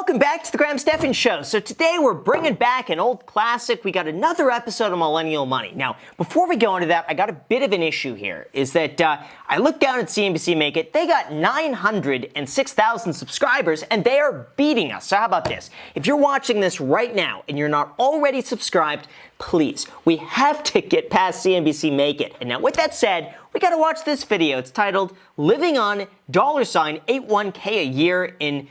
welcome back to the Graham Stephan Show. So today we're bringing back an old classic. We got another episode of Millennial Money. Now, before we go into that, I got a bit of an issue here, is that I looked down at CNBC Make It. They got 906,000 subscribers, and they are beating us. So how about this? If you're watching this right now and you're not already subscribed, please, we have to get past CNBC Make It. And now with that said, we got to watch this video. It's titled, Living on $81K a Year in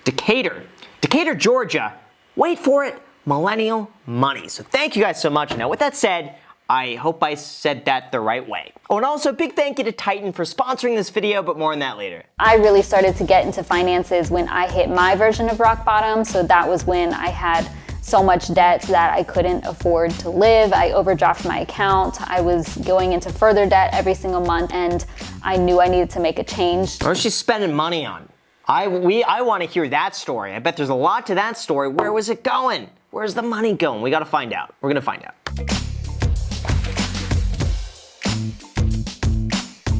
Decatur, Georgia. Wait for it, Millennial Money. So thank you guys so much. Now with that said, I hope I said that the right way. Oh, and also a big thank you to Titan for sponsoring this video, but more on that later. I really started to get into finances when I hit my version of rock bottom. So that was when I had so much debt that I couldn't afford to live. I overdrafted my account. I was going into further debt every single month, and I knew I needed to make a change. What was she spending money on? I want to hear that story. I bet there's a lot to that story. Where was it going? Where's the money going? We got to find out. We're going to find out.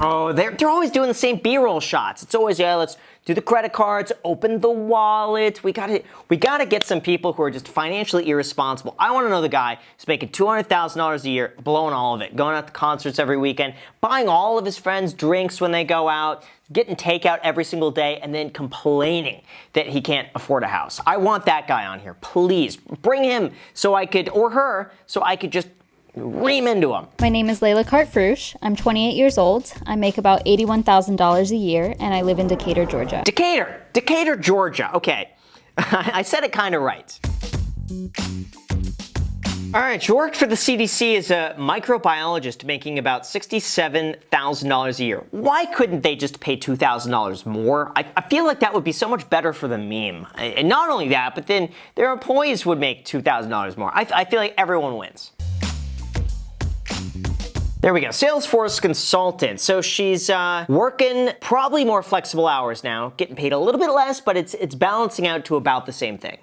Oh, they're always doing the same B-roll shots. It's always, yeah, let's do the credit cards, open the wallet. We gotta get some people who are just financially irresponsible. I want to know the guy who's making $200,000 a year, blowing all of it, going out to concerts every weekend, buying all of his friends drinks when they go out, getting takeout every single day, and then complaining that he can't afford a house. I want that guy on here. Please bring him so I could, or her, so I could just ream into him. My name is Layla Cartfrush. I'm 28 years old. I make about $81,000 a year, and I live in Decatur, Georgia. Decatur, Georgia. Okay, I said it kind of right. All right, she worked for the CDC as a microbiologist, making about $67,000 a year. Why couldn't they just pay $2,000 more? I feel like that would be so much better for the meme. And not only that, but then their employees would make $2,000 more. I feel like everyone wins. There we go, Salesforce consultant. So she's working probably more flexible hours now, getting paid a little bit less, but it's balancing out to about the same thing.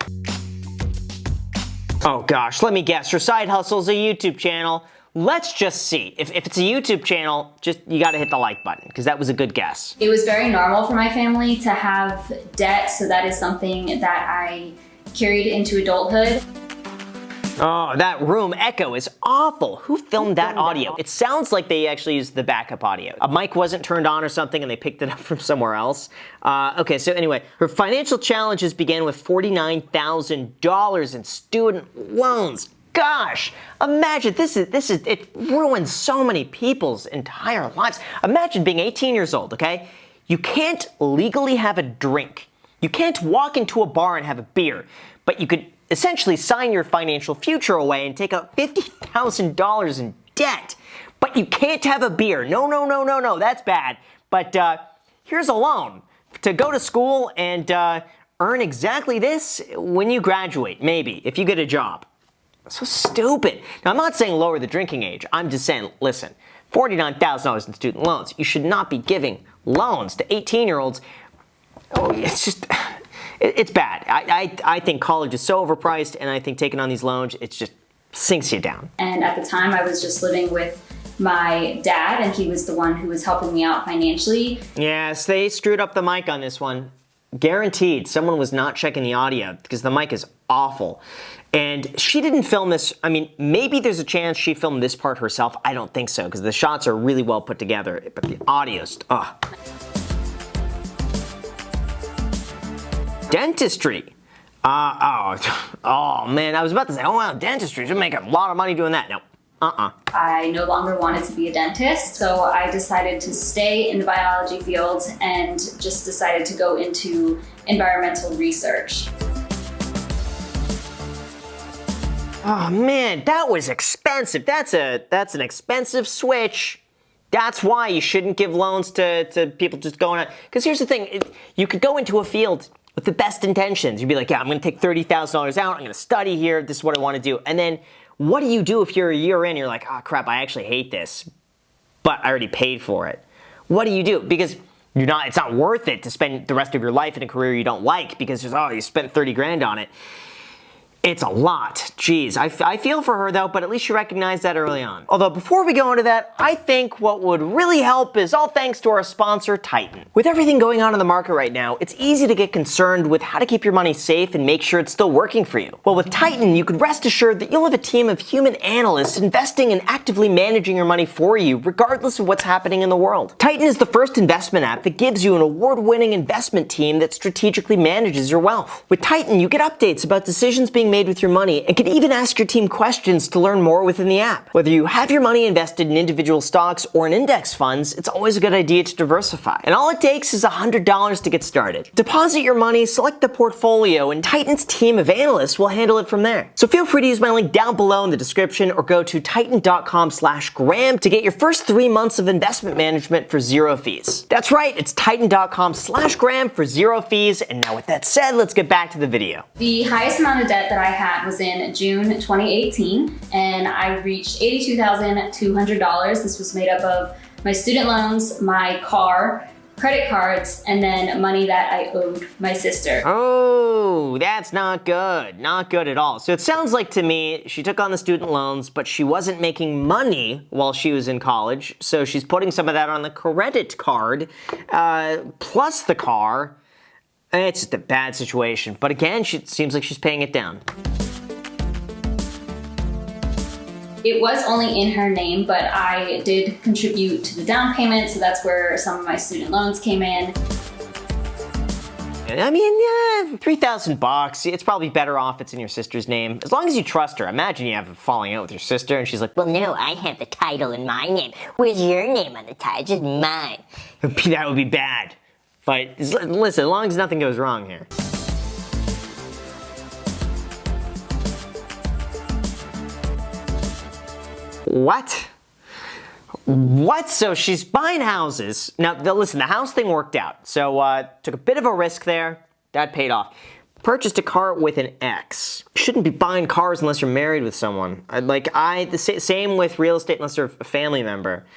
Oh gosh, let me guess, her side hustle is a YouTube channel. Let's just see. If it's a YouTube channel, you gotta hit the like button, because that was a good guess. It was very normal for my family to have debt, so that is something that I carried into adulthood. Oh, that room echo is awful. Who filmed that audio? It sounds like they actually used the backup audio. A mic wasn't turned on or something and they picked it up from somewhere else. Okay, so anyway, her financial challenges began with $49,000 in student loans. Gosh, imagine, it ruins so many people's entire lives. Imagine being 18 years old, okay? You can't legally have a drink. You can't walk into a bar and have a beer, but you could essentially sign your financial future away and take out $50,000 in debt. But you can't have a beer. No, that's bad. But here's a loan to go to school and earn exactly this when you graduate, maybe, if you get a job. So stupid. Now, I'm not saying lower the drinking age. I'm just saying, listen, $49,000 in student loans. You should not be giving loans to 18-year-olds. Oh, it's just... It's bad. I think college is so overpriced, and I think taking on these loans, it just sinks you down. And at the time, I was just living with my dad, and he was the one who was helping me out financially. Yes, they screwed up the mic on this one. Guaranteed, someone was not checking the audio, because the mic is awful. And she didn't film this. I mean, maybe there's a chance she filmed this part herself. I don't think so, because the shots are really well put together, but the audio's, ugh. Dentistry. Oh man, I was about to say, oh wow, dentistry, you make a lot of money doing that. No, I no longer wanted to be a dentist, so I decided to stay in the biology field and just decided to go into environmental research. Oh man, that was expensive. That's an expensive switch. That's why you shouldn't give loans to people just going out. Because here's the thing, you could go into a field with the best intentions. You'd be like, yeah, I'm gonna take $30,000 out, I'm gonna study here, this is what I wanna do. And then what do you do if you're a year in, you're like, oh crap, I actually hate this, but I already paid for it. What do you do? Because it's not worth it to spend the rest of your life in a career you don't like because you spent 30 grand on it. It's a lot. Jeez, I feel for her though, but at least she recognized that early on. Although before we go into that, I think what would really help is all thanks to our sponsor, Titan. With everything going on in the market right now, it's easy to get concerned with how to keep your money safe and make sure it's still working for you. Well, with Titan, you can rest assured that you'll have a team of human analysts investing and actively managing your money for you, regardless of what's happening in the world. Titan is the first investment app that gives you an award-winning investment team that strategically manages your wealth. With Titan, you get updates about decisions being made with your money and can even ask your team questions to learn more within the app. Whether you have your money invested in individual stocks or in index funds, it's always a good idea to diversify. And all it takes is $100 to get started. Deposit your money, select the portfolio, and Titan's team of analysts will handle it from there. So feel free to use my link down below in the description or go to titan.com/Graham to get your first 3 months of investment management for 0 fees. That's right, it's titan.com/Graham for 0 fees. And now with that said, let's get back to the video. The highest amount of debt that I had was in June 2018, and I reached $82,200. This was made up of my student loans, my car, credit cards, and then money that I owed my sister. Oh, that's not good. Not good at all. So it sounds like to me, she took on the student loans, but she wasn't making money while she was in college. So she's putting some of that on the credit card, plus the car. It's just a bad situation. But again, it seems like she's paying it down. It was only in her name, but I did contribute to the down payment, so that's where some of my student loans came in. I mean, yeah, $3,000. It's probably better off it's in your sister's name. As long as you trust her. Imagine you have a falling out with your sister and she's like, Well, no, I have the title in my name. Where's your name on the title? It's just mine. that would be bad. But listen, as long as nothing goes wrong here. What? What? So she's buying houses. Now, listen, the house thing worked out. So, took a bit of a risk there. That paid off. Purchased a car with an ex. Shouldn't be buying cars unless you're married with someone. Same with real estate unless they're a family member.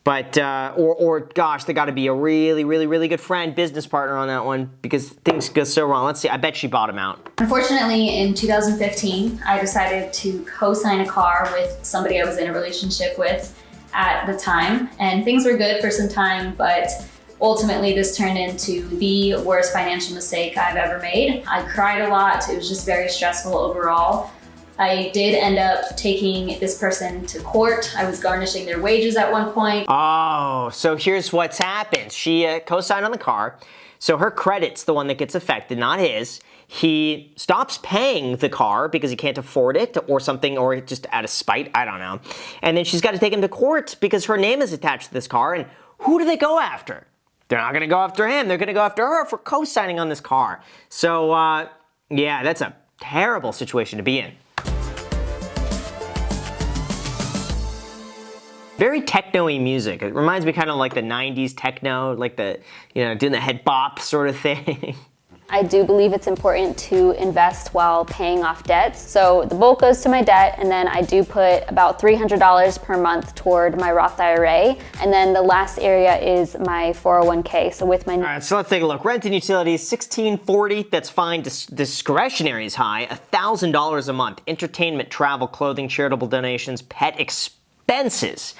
But, or gosh, they gotta be a really, really, really good friend, business partner on that one because things go so wrong. Let's see, I bet she bought him out. Unfortunately, in 2015, I decided to co-sign a car with somebody I was in a relationship with at the time. And things were good for some time, but ultimately this turned into the worst financial mistake I've ever made. I cried a lot. It was just very stressful overall. I did end up taking this person to court. I was garnishing their wages at one point. Oh, so here's what's happened. She co-signed on the car, so her credit's the one that gets affected, not his. He stops paying the car because he can't afford it or something, or just out of spite, I don't know. And then she's got to take him to court because her name is attached to this car, and who do they go after? They're not going to go after him. They're going to go after her for co-signing on this car. So, yeah, that's a terrible situation to be in. Very techno-y music. It reminds me kind of like the 90s techno, like the, doing the head bop sort of thing. I do believe it's important to invest while paying off debts. So the bulk goes to my debt, and then I do put about $300 per month toward my Roth IRA. And then the last area is my 401k. So with my... All right, so let's take a look. Rent and utilities, $1,640. That's fine. Discretionary is high, $1,000 a month. Entertainment, travel, clothing, charitable donations, pet expenses.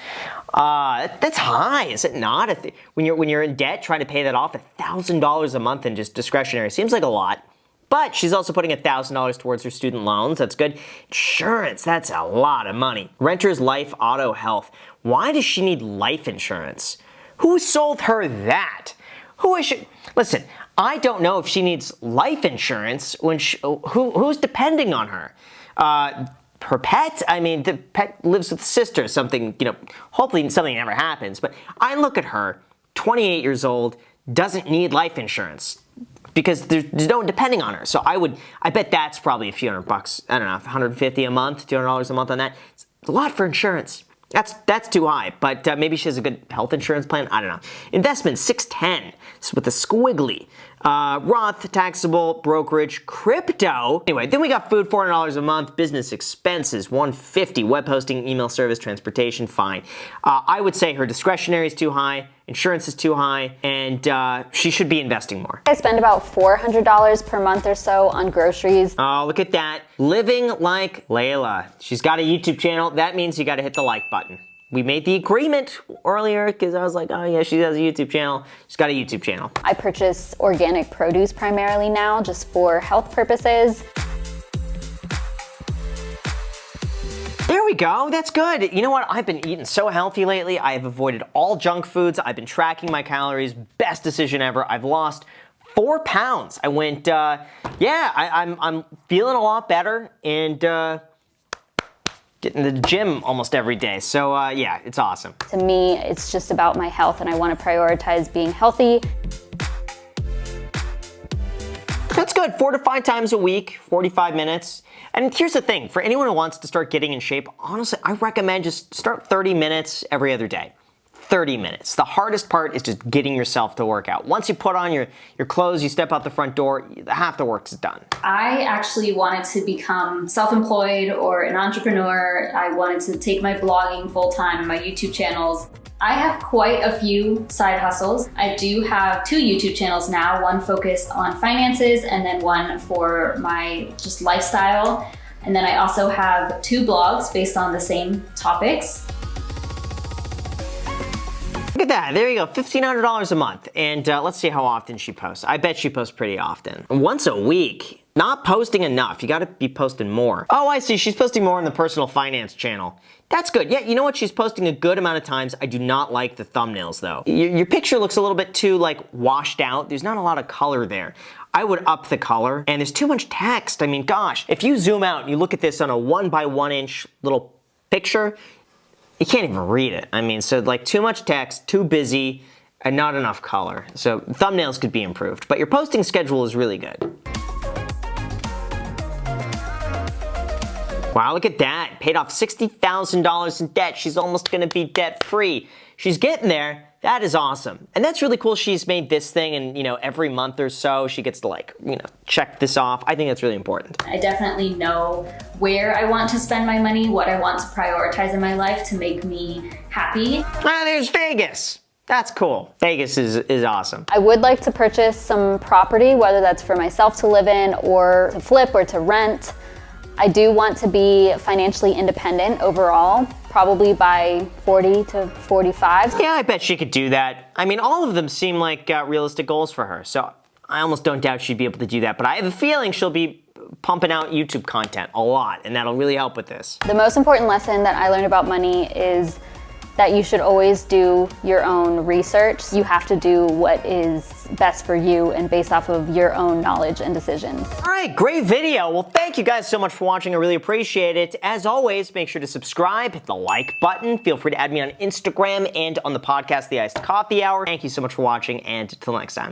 That's high, is it not? When you're in debt, trying to pay that off, $1,000 a month in just discretionary seems like a lot. But she's also putting $1,000 towards her student loans. That's good. Insurance, that's a lot of money. Renters, life, auto, health. Why does she need life insurance? Who sold her that? Listen, I don't know if she needs life insurance when who's depending on her. Her pet, I mean, the pet lives with the sister, something, hopefully something never happens, but I look at her, 28 years old, doesn't need life insurance because there's no one depending on her. So I bet that's probably a few $100, I don't know, $150 a month, $200 a month on that. It's a lot for insurance. That's too high, but maybe she has a good health insurance plan. I don't know. Investment, 610. It's with a squiggly. Roth, taxable, brokerage, crypto. Anyway, then we got food, $400 a month. Business expenses, $150. Web hosting, email service, transportation, fine. I would say her discretionary is too high. insurance is too high, and she should be investing more. I spend about $400 per month or so on groceries. Oh, look at that. Living like Layla. She's got a YouTube channel. That means you gotta hit the like button. We made the agreement earlier because I was like, oh yeah, she has a YouTube channel. She's got a YouTube channel. I purchase organic produce primarily now, just for health purposes. There we go, that's good. You know what, I've been eating so healthy lately. I have avoided all junk foods. I've been tracking my calories. Best decision ever. I've lost 4 pounds. I went, I'm feeling a lot better and getting to the gym almost every day. So yeah, it's awesome. To me, it's just about my health, and I want to prioritize being healthy. That's good, 4 to 5 times a week, 45 minutes. And here's the thing, for anyone who wants to start getting in shape, honestly, I recommend just start 30 minutes every other day. 30 minutes. The hardest part is just getting yourself to work out. Once you put on your clothes, you step out the front door, half the work is done. I actually wanted to become self-employed or an entrepreneur. I wanted to take my blogging full-time and my YouTube channels. I have quite a few side hustles. I do have 2 YouTube channels now, one focused on finances and then one for my just lifestyle. And then I also have 2 blogs based on the same topics. Look at that, there you go, $1,500 a month. And let's see how often she posts. I bet she posts pretty often. Once a week. Not posting enough, you gotta be posting more. Oh, I see, she's posting more on the personal finance channel. That's good. Yeah, you know what, she's posting a good amount of times. I do not like the thumbnails though. Your picture looks a little bit too like washed out. There's not a lot of color there. I would up the color, and there's too much text. I mean, gosh, if you zoom out and you look at this on a 1 by 1 inch little picture, you can't even read it. I mean, so like too much text, too busy, and not enough color. So thumbnails could be improved, but your posting schedule is really good. Wow, look at that. Paid off $60,000 in debt. She's almost gonna be debt free. She's getting there. That is awesome. And that's really cool. She's made this thing, and every month or so she gets to check this off. I think that's really important. I definitely know where I want to spend my money, what I want to prioritize in my life to make me happy. Ah, there's Vegas. That's cool. Vegas is awesome. I would like to purchase some property, whether that's for myself to live in or to flip or to rent. I do want to be financially independent overall, probably by 40 to 45. Yeah, I bet she could do that. I mean, all of them seem like realistic goals for her, so I almost don't doubt she'd be able to do that, but I have a feeling she'll be pumping out YouTube content a lot, and that'll really help with this. The most important lesson that I learned about money is that you should always do your own research. You have to do what is best for you and based off of your own knowledge and decisions. All right, great video. Well, thank you guys so much for watching. I really appreciate it. As always, make sure to subscribe, hit the like button. Feel free to add me on Instagram and on the podcast, The Iced Coffee Hour. Thank you so much for watching, and until next time.